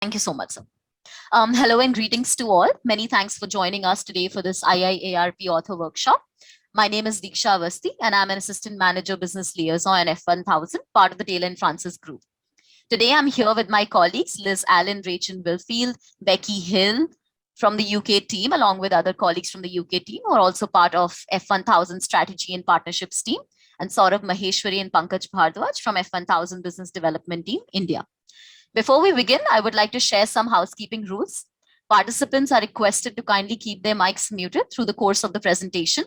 Thank you so much, sir. Hello and greetings to all. Many thanks for joining us today for this IIARP author workshop. My name is Diksha Avasti, and I'm an Assistant Manager Business Liaison in F1000, part of the Taylor and Francis Group. Today, I'm here with my colleagues, Liz Allen, Rachel Wilfield, Becky Hill from the UK team, along with other colleagues from the UK team who are also part of F1000 Strategy and Partnerships team, and Saurabh Maheshwari and Pankaj Bhardwaj from F1000 Business Development Team, India. Before we begin, I would like to share some housekeeping rules. Participants are requested to kindly keep their mics muted through the course of the presentation.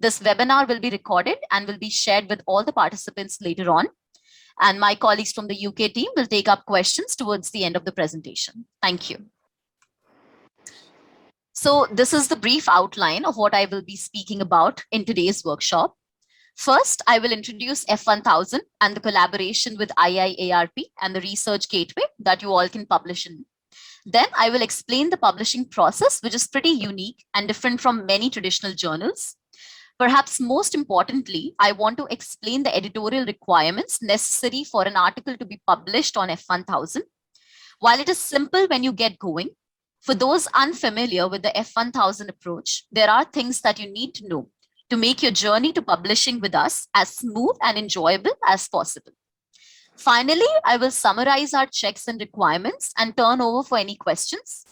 This webinar will be recorded and will be shared with all the participants later on. And my colleagues from the UK team will take up questions towards the end of the presentation. Thank you. So this is the brief outline of what I will be speaking about in today's workshop. First, I will introduce F1000 and the collaboration with IIARP and the research gateway that you all can publish in. Then I will explain the publishing process, which is pretty unique and different from many traditional journals. Perhaps most importantly, I want to explain the editorial requirements necessary for an article to be published on F1000. While it is simple when you get going, for those unfamiliar with the F1000 approach, there are things that you need to know to make your journey to publishing with us as smooth and enjoyable as possible. Finally, I will summarize our checks and requirements and turn over for any questions.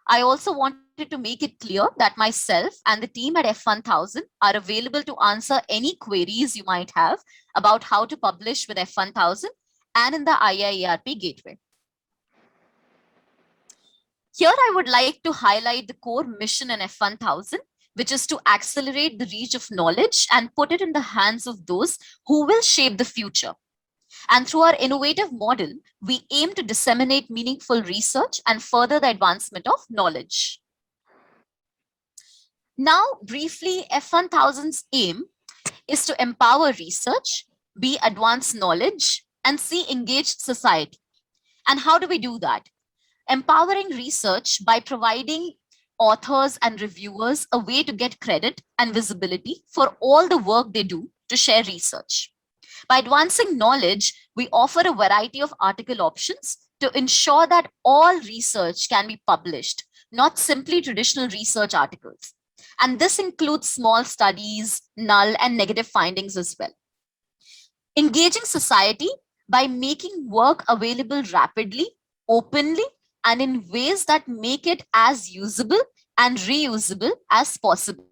I also wanted to make it clear that myself and the team at F1000 are available to answer any queries you might have about how to publish with F1000 and in the IIARP gateway. Here, I would like to highlight the core mission in F1000, which is to accelerate the reach of knowledge and put it in the hands of those who will shape the future. And through our innovative model, we aim to disseminate meaningful research and further the advancement of knowledge. Now, briefly, F1000's aim is to empower research, be advanced knowledge, and see engaged society. And how do we do that? Empowering research by providing authors and reviewers a way to get credit and visibility for all the work they do to share research. By advancing knowledge, we offer a variety of article options to ensure that all research can be published, not simply traditional research articles. And this includes small studies, null and negative findings as well. Engaging society by making work available rapidly, openly, and in ways that make it as usable and reusable as possible.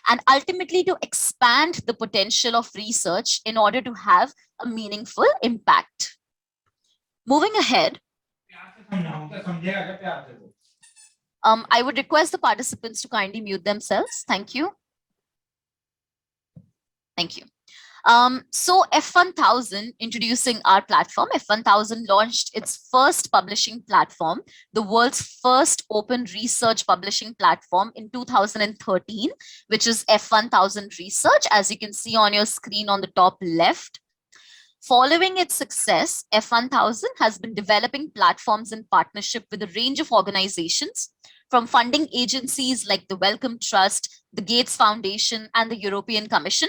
And ultimately to expand the potential of research in order to have a meaningful impact. Moving ahead, I would request the participants to kindly mute themselves. Thank you. Thank you. So F1000, introducing our platform, F1000 launched its first publishing platform, the world's first open research publishing platform in 2013, which is F1000 Research, as you can see on your screen on the top left. Following its success, F1000 has been developing platforms in partnership with a range of organizations, from funding agencies like the Wellcome Trust, the Gates Foundation, and the European Commission,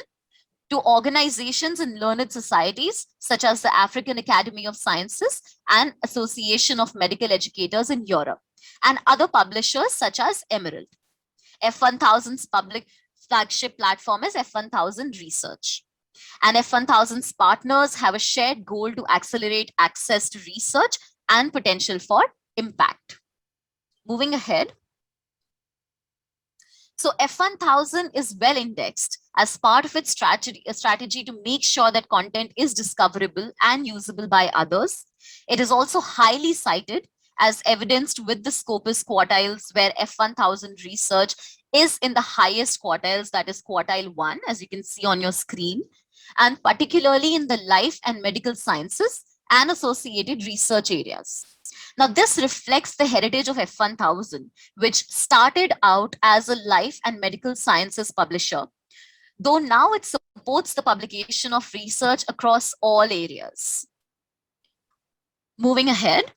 to organizations and learned societies such as the African Academy of Sciences and Association of Medical Educators in Europe, and other publishers such as Emerald. F1000's public flagship platform is F1000 Research. And F1000's partners have a shared goal to accelerate access to research and potential for impact. Moving ahead. So F1000 is well indexed as part of its strategy to make sure that content is discoverable and usable by others. It is also highly cited, as evidenced with the Scopus quartiles, where F1000 Research is in the highest quartiles, that is quartile 1, as you can see on your screen, and particularly in the life and medical sciences and associated research areas. Now, this reflects the heritage of F1000, which started out as a life and medical sciences publisher, though now it supports the publication of research across all areas. Moving ahead,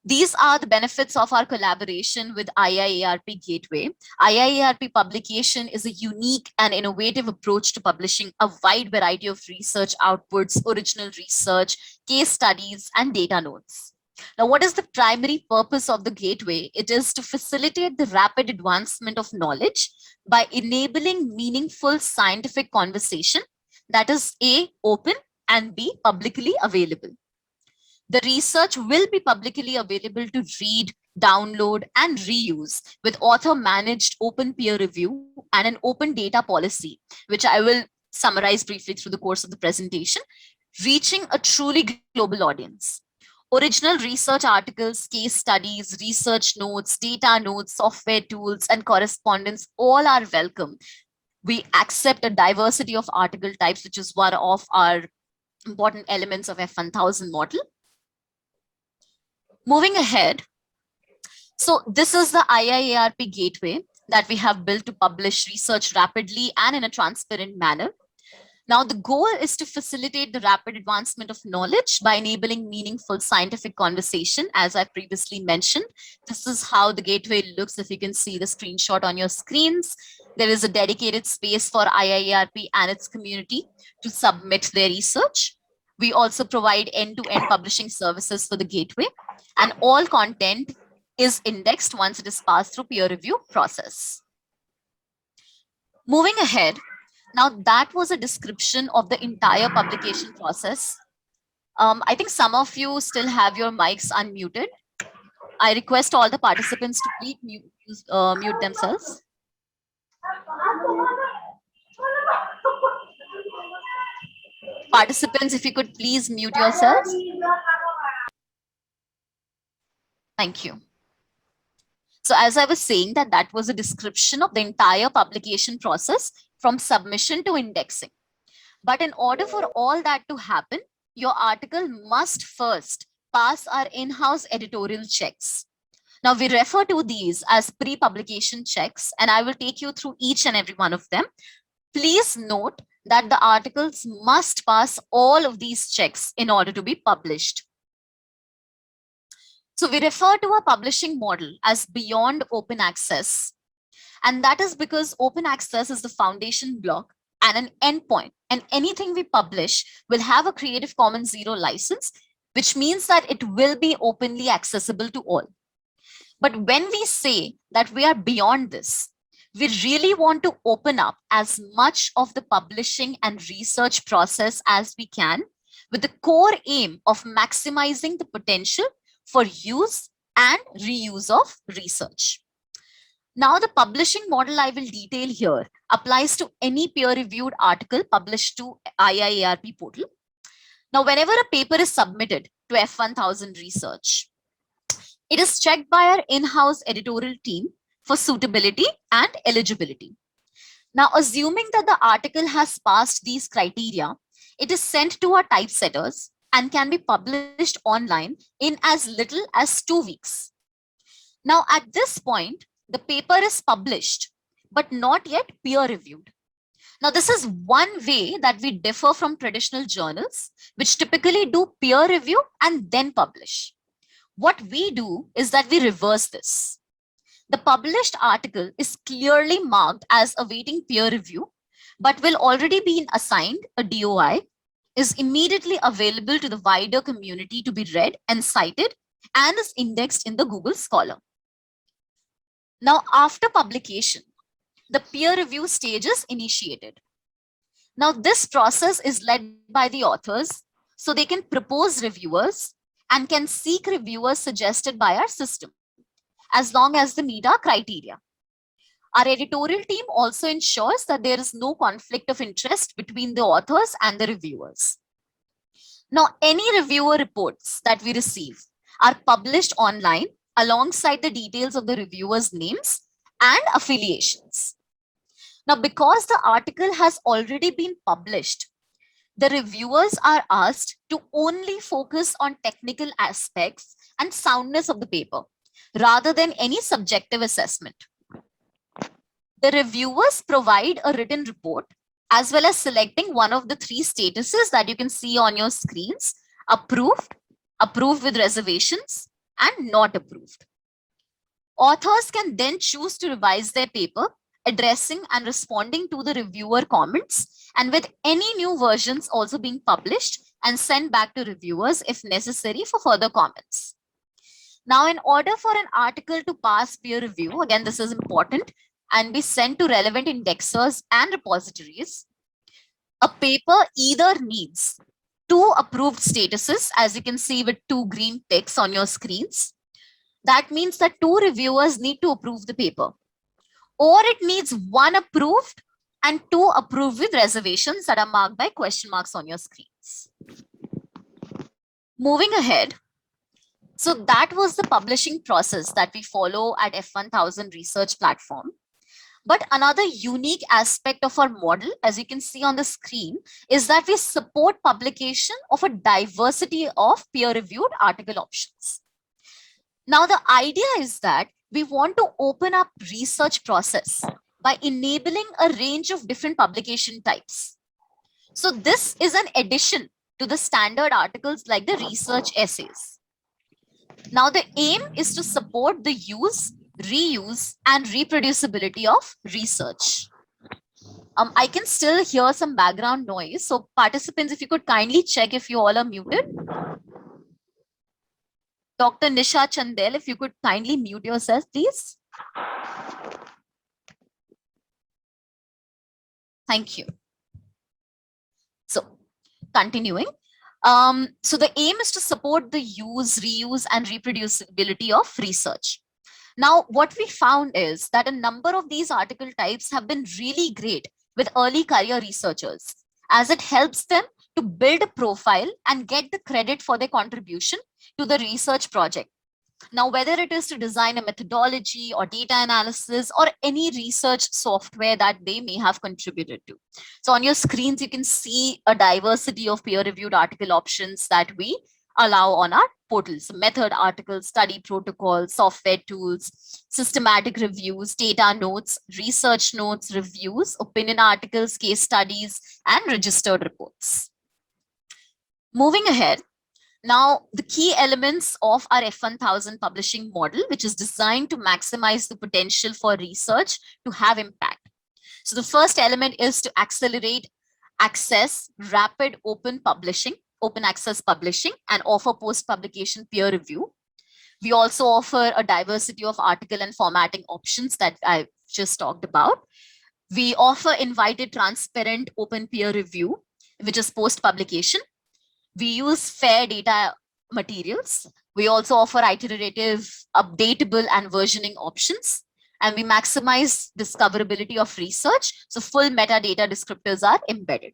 these are the benefits of our collaboration with IIARP Gateway. IIARP publication is a unique and innovative approach to publishing a wide variety of research outputs, original research, case studies, and data notes. Now, what is the primary purpose of the gateway? It is to facilitate the rapid advancement of knowledge by enabling meaningful scientific conversation that is A, open, and B, publicly available. The research will be publicly available to read, download, and reuse with author-managed open peer review and an open data policy, which I will summarize briefly through the course of the presentation, reaching a truly global audience. Original research articles, case studies, research notes, data notes, software tools, and correspondence all are welcome. We accept a diversity of article types, which is one of our important elements of F1000 model. Moving ahead, so this is the IIARP gateway that we have built to publish research rapidly and in a transparent manner. Now, the goal is to facilitate the rapid advancement of knowledge by enabling meaningful scientific conversation, as I previously mentioned. This is how the gateway looks. If you can see the screenshot on your screens, there is a dedicated space for IIARP and its community to submit their research. We also provide end-to-end publishing services for the gateway, and all content is indexed once it is passed through peer review process. Moving ahead, now that was a description of the entire publication process. I think some of you still have your mics unmuted. I request all the participants to please mute themselves. Participants, if you could please mute yourselves. Thank you. So as I was saying, that was a description of the entire publication process from submission to indexing. But in order for all that to happen, your article must first pass our in-house editorial checks. Now we refer to these as pre-publication checks, and I will take you through each and every one of them. Please note that the articles must pass all of these checks in order to be published. So we refer to our publishing model as beyond open access. And that is because open access is the foundation block and an endpoint. And anything we publish will have a Creative Commons Zero license, which means that it will be openly accessible to all. But when we say that we are beyond this, we really want to open up as much of the publishing and research process as we can, with the core aim of maximizing the potential for use and reuse of research. Now, the publishing model I will detail here applies to any peer-reviewed article published to IIARP portal. Now, whenever a paper is submitted to F1000 research, it is checked by our in-house editorial team for suitability and eligibility. Now, assuming that the article has passed these criteria, it is sent to our typesetters and can be published online in as little as 2 weeks. Now, at this point, the paper is published, but not yet peer reviewed. Now, this is one way that we differ from traditional journals, which typically do peer review and then publish. What we do is that we reverse this. The published article is clearly marked as awaiting peer review, but will already be assigned a DOI, is immediately available to the wider community to be read and cited, and is indexed in the Google Scholar. Now, after publication, the peer review stage is initiated. Now, this process is led by the authors, so they can propose reviewers and can seek reviewers suggested by our system, as long as they meet our criteria. Our editorial team also ensures that there is no conflict of interest between the authors and the reviewers. Now, any reviewer reports that we receive are published online alongside the details of the reviewers' names and affiliations. Now, because the article has already been published, the reviewers are asked to only focus on technical aspects and soundness of the paper, rather than any subjective assessment. The reviewers provide a written report, as well as selecting one of the 3 statuses that you can see on your screens: approved, approved with reservations, and not approved. Authors can then choose to revise their paper, addressing and responding to the reviewer comments, and with any new versions also being published and sent back to reviewers if necessary for further comments. Now, in order for an article to pass peer review, again, this is important, and be sent to relevant indexers and repositories, a paper either needs two approved statuses, as you can see with two green ticks on your screens. That means that two reviewers need to approve the paper, or it needs one approved and two approved with reservations that are marked by question marks on your screens. Moving ahead, so that was the publishing process that we follow at F1000 Research Platform. But another unique aspect of our model, as you can see on the screen, is that we support publication of a diversity of peer-reviewed article options. Now, the idea is that we want to open up research process by enabling a range of different publication types. So this is an addition to the standard articles like the research essays. Now, the aim is to support the use, reuse, and reproducibility of research. I can still hear some background noise. So participants, if you could kindly check if you all are muted. Dr. Nisha Chandel, if you could kindly mute yourself, please. Thank you. So continuing. So the aim is to support the use, reuse, and reproducibility of research. Now, what we found is that a number of these article types have been really great with early career researchers, as it helps them to build a profile and get the credit for their contribution to the research project. Now, whether it is to design a methodology or data analysis or any research software that they may have contributed to. So on your screens, you can see a diversity of peer-reviewed article options that we allow on our portals: method articles, study protocols, software tools, systematic reviews, data notes, research notes, reviews, opinion articles, case studies, and registered reports. Moving ahead, now the key elements of our F1000 publishing model, which is designed to maximize the potential for research to have impact. So the first element is to accelerate access, rapid open publishing, open access publishing, and offer post-publication peer review. We also offer a diversity of article and formatting options that I just talked about. We offer invited, transparent, open peer review, which is post-publication. We use FAIR data materials. We also offer iterative, updatable, and versioning options. And we maximize discoverability of research. So full metadata descriptors are embedded.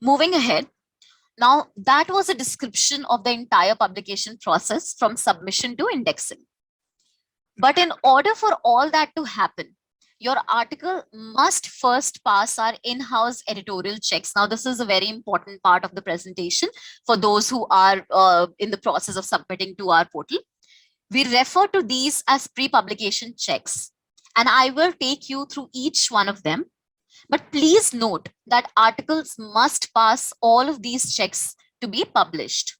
Moving ahead, now that was a description of the entire publication process from submission to indexing. But in order for all that to happen, your article must first pass our in-house editorial checks. Now, this is a very important part of the presentation for those who are in the process of submitting to our portal. We refer to these as pre-publication checks, and I will take you through each one of them. But please note that articles must pass all of these checks to be published.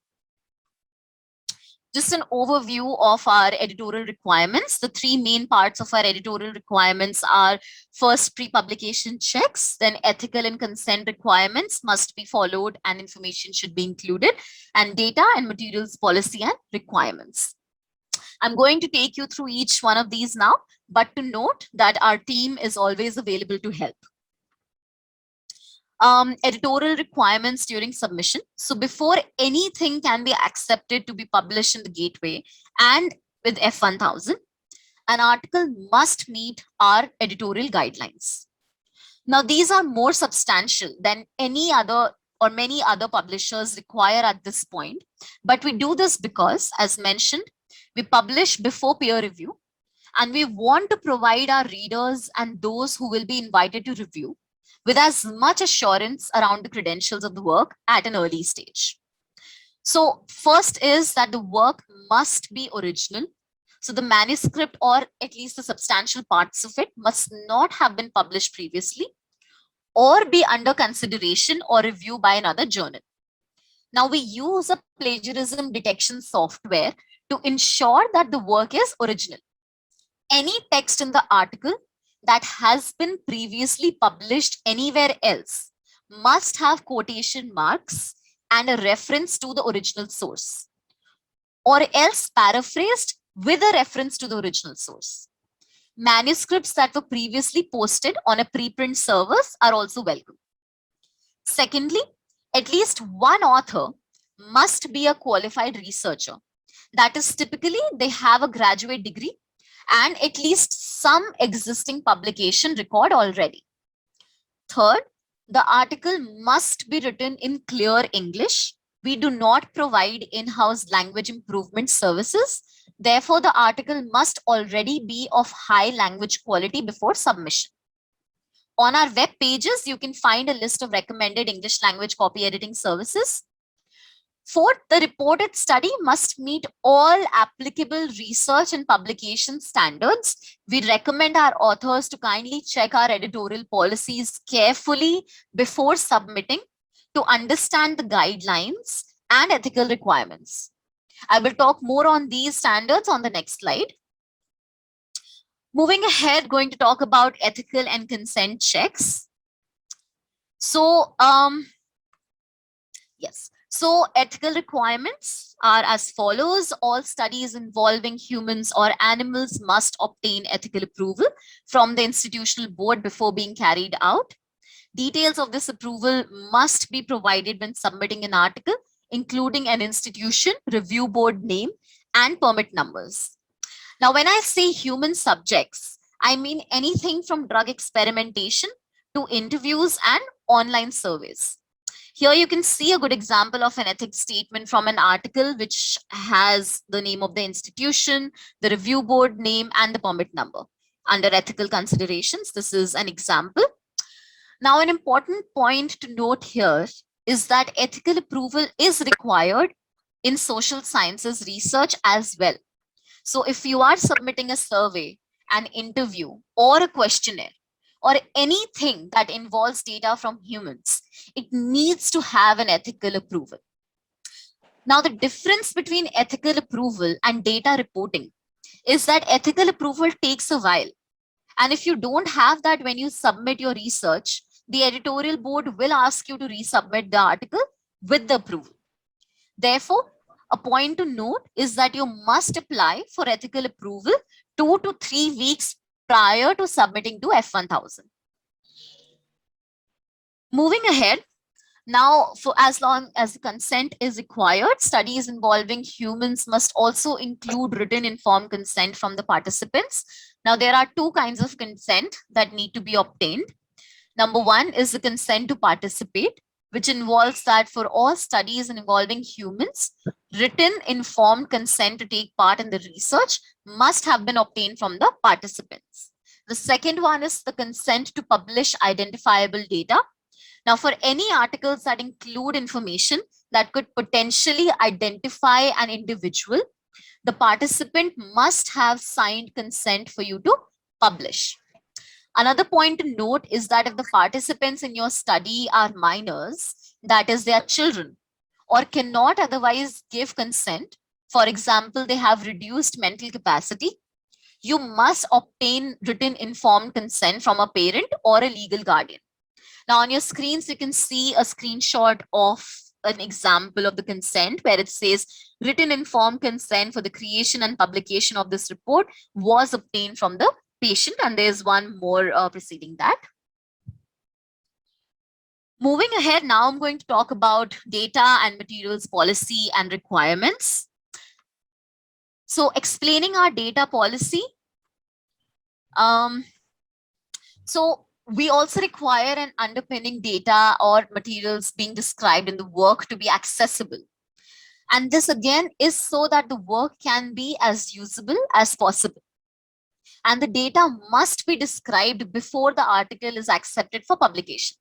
Just an overview of our editorial requirements. The three main parts of our editorial requirements are: first, pre-publication checks, then ethical and consent requirements must be followed and information should be included, and data and materials policy and requirements. I'm going to take you through each one of these now, but to note that our team is always available to help. Editorial requirements during submission. So before anything can be accepted to be published in the gateway and with F1000, an article must meet our editorial guidelines. Now, these are more substantial than any other or many other publishers require at this point. But we do this because, as mentioned, we publish before peer review, and we want to provide our readers and those who will be invited to review with as much assurance around the credentials of the work at an early stage. So first is that the work must be original. So the manuscript, or at least the substantial parts of it, must not have been published previously or be under consideration or review by another journal. Now, we use a plagiarism detection software to ensure that the work is original. Any text in the article that has been previously published anywhere else must have quotation marks and a reference to the original source. or else paraphrased with a reference to the original source. Manuscripts that were previously posted on a preprint service are also welcome. Secondly, at least one author must be a qualified researcher. That is, typically they have a graduate degree and at least some existing publication record already. Third, the article must be written in clear English. We do not provide in-house language improvement services. Therefore, the article must already be of high language quality before submission. On our web pages, you can find a list of recommended English language copy editing services. Fourth, the reported study must meet all applicable research and publication standards. We recommend our authors to kindly check our editorial policies carefully before submitting to understand the guidelines and ethical requirements. I will talk more on these standards on the next slide. Moving ahead, going to talk about ethical and consent checks. So, yes. So ethical requirements are as follows. All studies involving humans or animals must obtain ethical approval from the institutional board before being carried out. Details of this approval must be provided when submitting an article, including an institution, review board name, and permit numbers. Now, when I say human subjects, I mean anything from drug experimentation to interviews and online surveys. Here you can see a good example of an ethics statement from an article which has the name of the institution, the review board name, and the permit number. Under ethical considerations, this is an example. Now, an important point to note here is that ethical approval is required in social sciences research as well. So if you are submitting a survey, an interview, or a questionnaire, or anything that involves data from humans, it needs to have an ethical approval. Now, the difference between ethical approval and data reporting is that ethical approval takes a while. And if you don't have that when you submit your research, the editorial board will ask you to resubmit the article with the approval. Therefore, a point to note is that you must apply for ethical approval 2 to 3 weeks prior to submitting to F1000. Moving ahead, now for as long as consent is required, studies involving humans must also include written informed consent from the participants. Now there are two kinds of consent that need to be obtained. Number one is the consent to participate, which involves that for all studies involving humans, written informed consent to take part in the research must have been obtained from the participants. The second one is the consent to publish identifiable data. Now, for any articles that include information that could potentially identify an individual, the participant must have signed consent for you to publish. Another point to note is that if the participants in your study are minors, that is, they are children, or cannot otherwise give consent, for example, they have reduced mental capacity, you must obtain written informed consent from a parent or a legal guardian. Now on your screens, you can see a screenshot of an example of the consent where it says written informed consent for the creation and publication of this report was obtained from the patient, and there's one more preceding that. Moving ahead, now I'm going to talk about data and materials policy and requirements. So explaining our data policy. So we also require an underpinning data or materials being described in the work to be accessible. And this again is so that the work can be as usable as possible. And the data must be described before the article is accepted for publication.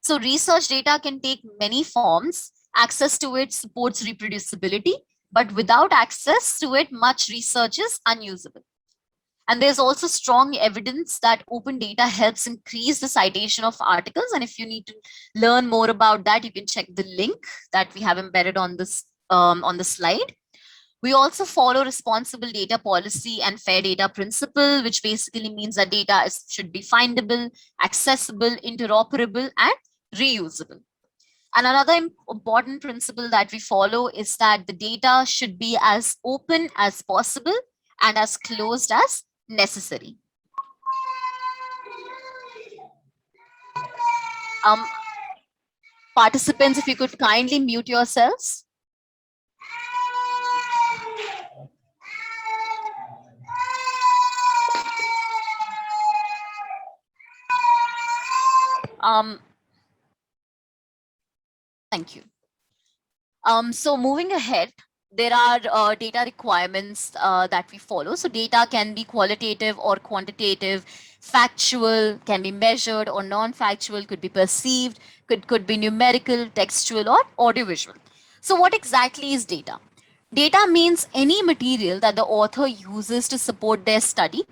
So research data can take many forms. Access to it supports reproducibility, but without access to it, much research is unusable. And there's also strong evidence that open data helps increase the citation of articles. And if you need to learn more about that, you can check the link that we have embedded on this on the slide. We also follow responsible data policy and fair data principle, which basically means that data should be findable, accessible, interoperable, and reusable. And another important principle that we follow is that the data should be as open as possible and as closed as necessary. Um, Participants, if you could kindly mute yourselves. Um, Thank you. So moving ahead, there are data requirements that we follow. So data can be qualitative or quantitative, factual, can be measured or non-factual, could be perceived, could be numerical, textual, or audiovisual. So what exactly is data? Data means any material that the author uses to support their study,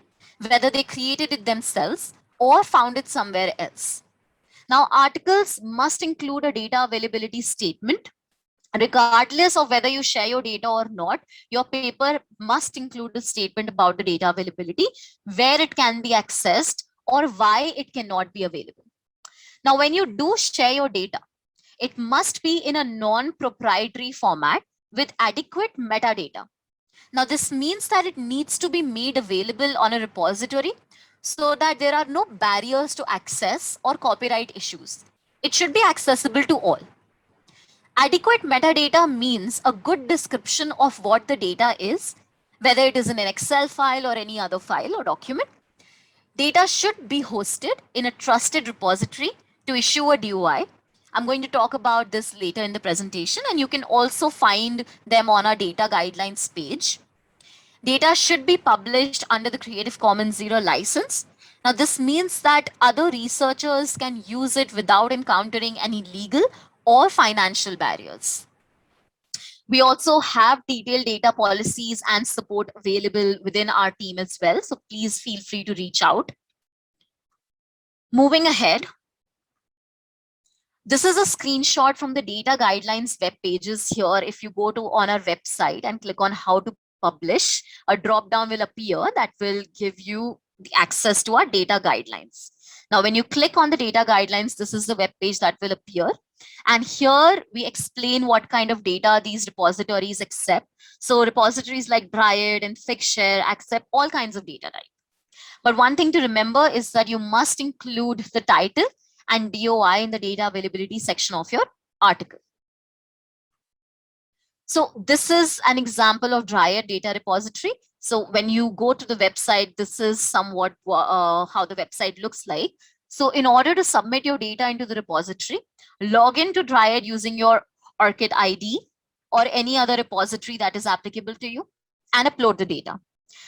whether they created it themselves or found it somewhere else. Now, articles must include a data availability statement. Regardless of whether you share your data or not, your paper must include a statement about the data availability, where it can be accessed or why it cannot be available. Now, when you do share your data, it must be in a non-proprietary format with adequate metadata. Now, this means that it needs to be made available on a repository so that there are no barriers to access or copyright issues. It should be accessible to all. Adequate metadata means a good description of what the data is, whether it is in an Excel file or any other file or document. Data should be hosted in a trusted repository to issue a DOI. I'm going to talk about this later in the presentation, and you can also find them on our data guidelines page. Data should be published under the Creative Commons Zero license. Now, this means that other researchers can use it without encountering any legal or financial barriers. We also have detailed data policies and support available within our team as well. So please feel free to reach out. Moving ahead, this is a screenshot from the data guidelines web pages here. If you go to on our website and click on how to publish, a drop down will appear that will give you the access to our data guidelines. Now, when you click on the data guidelines, this is the web page that will appear. And here we explain what kind of data these repositories accept. So repositories like Dryad and Figshare accept all kinds of data types. But one thing to remember is that you must include the title and DOI in the data availability section of your article. So this is an example of Dryad data repository. So when you go to the website, this is somewhat how the website looks like. So in order to submit your data into the repository, log into Dryad using your ORCID ID or any other repository that is applicable to you and upload the data.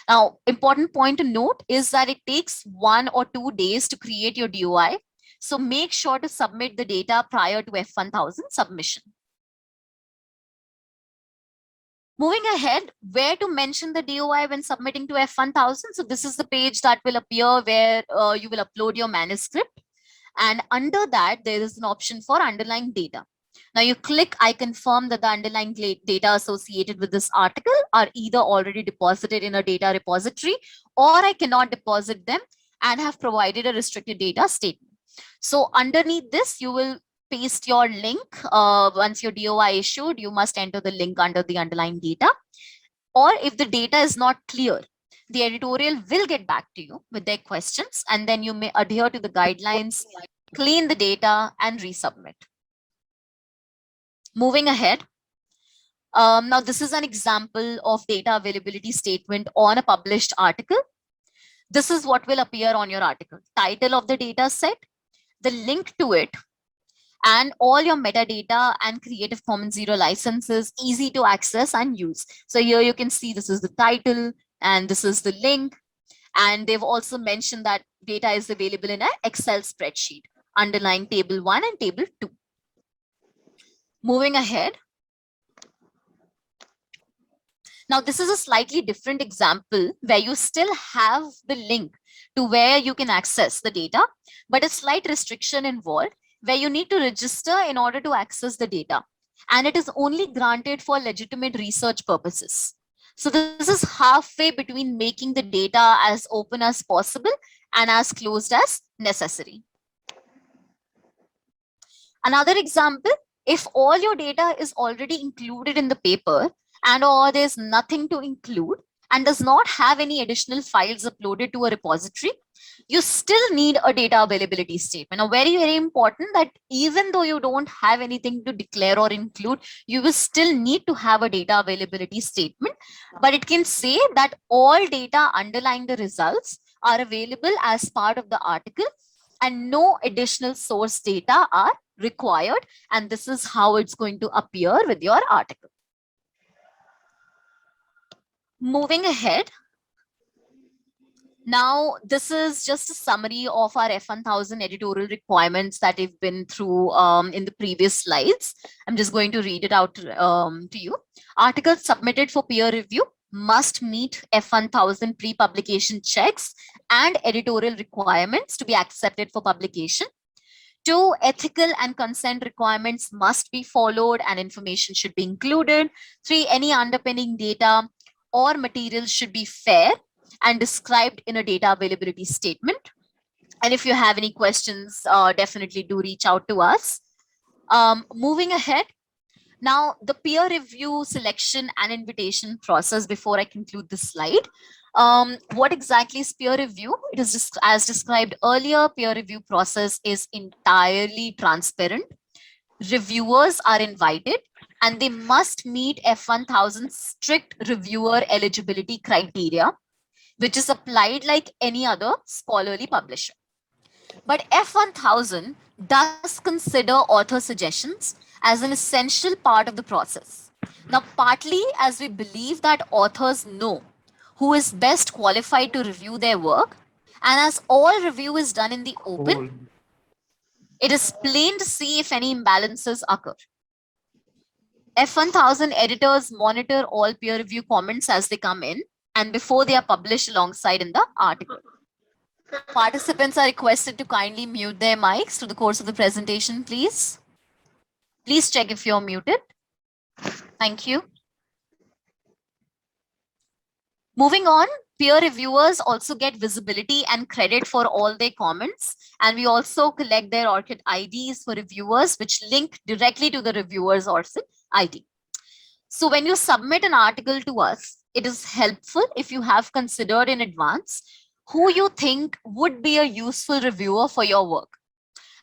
Now, important point to note is that it takes 1 or 2 days to create your DOI. So make sure to submit the data prior to F1000 submission. Moving ahead, where to mention the DOI when submitting to F1000? So this is the page that will appear where you will upload your manuscript. And under that, there is an option for underlying data. Now you click, I confirm that the underlying data associated with this article are either already deposited in a data repository or I cannot deposit them and have provided a restricted data statement. So underneath this, you will paste your link. Once your DOI issued, you must enter the link under the underlying data. Or if the data is not clear, the editorial will get back to you with their questions, and then you may adhere to the guidelines, clean the data, and resubmit. Moving ahead. Now, this is an example of data availability statement on a published article. This is what will appear on your article. Title of the data set, the link to it, and all your metadata and Creative Commons Zero licenses, easy to access and use. So here you can see this is the title and this is the link. And they've also mentioned that data is available in an Excel spreadsheet underlying table 1 and table 2. Moving ahead. Now, this is a slightly different example where you still have the link to where you can access the data, but a slight restriction involved where you need to register in order to access the data. And it is only granted for legitimate research purposes. So this is halfway between making the data as open as possible and as closed as necessary. Another example If all your data is already included in the paper and or there's nothing to include and does not have any additional files uploaded to a repository, you still need a data availability statement. Now, very, very important that even though you don't have anything to declare or include, you will still need to have a data availability statement. But it can say that all data underlying the results are available as part of the article and no additional source data are required. And this is how it's going to appear with your article. Moving ahead. Now, this is just a summary of our F1000 editorial requirements that we've been through in the previous slides. I'm just going to read it out to you. Articles submitted for peer review must meet F1000 pre-publication checks and editorial requirements to be accepted for publication. 2, ethical and consent requirements must be followed and information should be included. 3, any underpinning data or materials should be fair and described in a data availability statement. And if you have any questions, definitely do reach out to us. Moving ahead. Now, the peer review selection and invitation process before I conclude this slide. What exactly is peer review? It is just as described earlier, peer review process is entirely transparent. Reviewers are invited and they must meet F1000 strict reviewer eligibility criteria, which is applied like any other scholarly publisher. But F1000 does consider author suggestions as an essential part of the process. Now, partly as we believe that authors know who is best qualified to review their work, and as all review is done in the open, it is plain to see if any imbalances occur. F1000 editors monitor all peer review comments as they come in and before they are published alongside in the article. Participants are requested to kindly mute their mics through the course of the presentation, please. Please check if you're muted. Thank you. Moving on, peer reviewers also get visibility and credit for all their comments. And we also collect their ORCID IDs for reviewers, which link directly to the reviewer's ORCID ID. So when you submit an article to us, it is helpful if you have considered in advance who you think would be a useful reviewer for your work.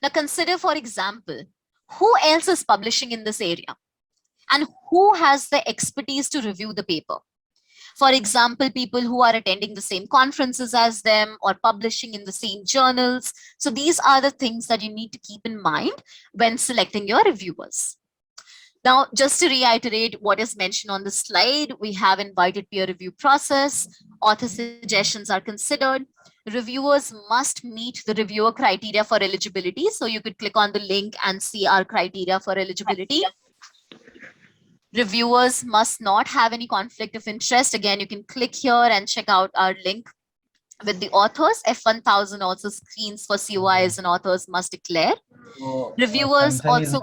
Now consider, for example, who else is publishing in this area and who has the expertise to review the paper. For example, people who are attending the same conferences as them or publishing in the same journals. So these are the things that you need to keep in mind when selecting your reviewers. Now, just to reiterate what is mentioned on the slide, we have invited peer review process, author suggestions are considered, reviewers must meet the reviewer criteria for eligibility. So you could click on the link and see our criteria for eligibility. Reviewers must not have any conflict of interest. Again, you can click here and check out our link with the authors. F1000 also screens for COIs and authors must declare. Reviewers also...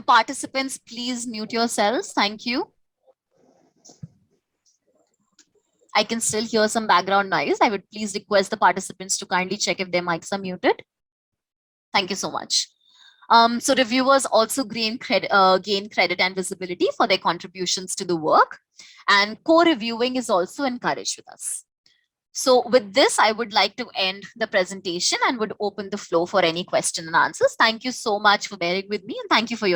participants, please mute yourselves. Thank you. I can still hear some background noise. I would please request the participants to kindly check if their mics are muted. Thank you so much. So reviewers also gain credit and visibility for their contributions to the work, and co-reviewing is also encouraged with us. So with this, I would like to end the presentation and would open the floor for any question and answers. Thank you so much for bearing with me and thank you for your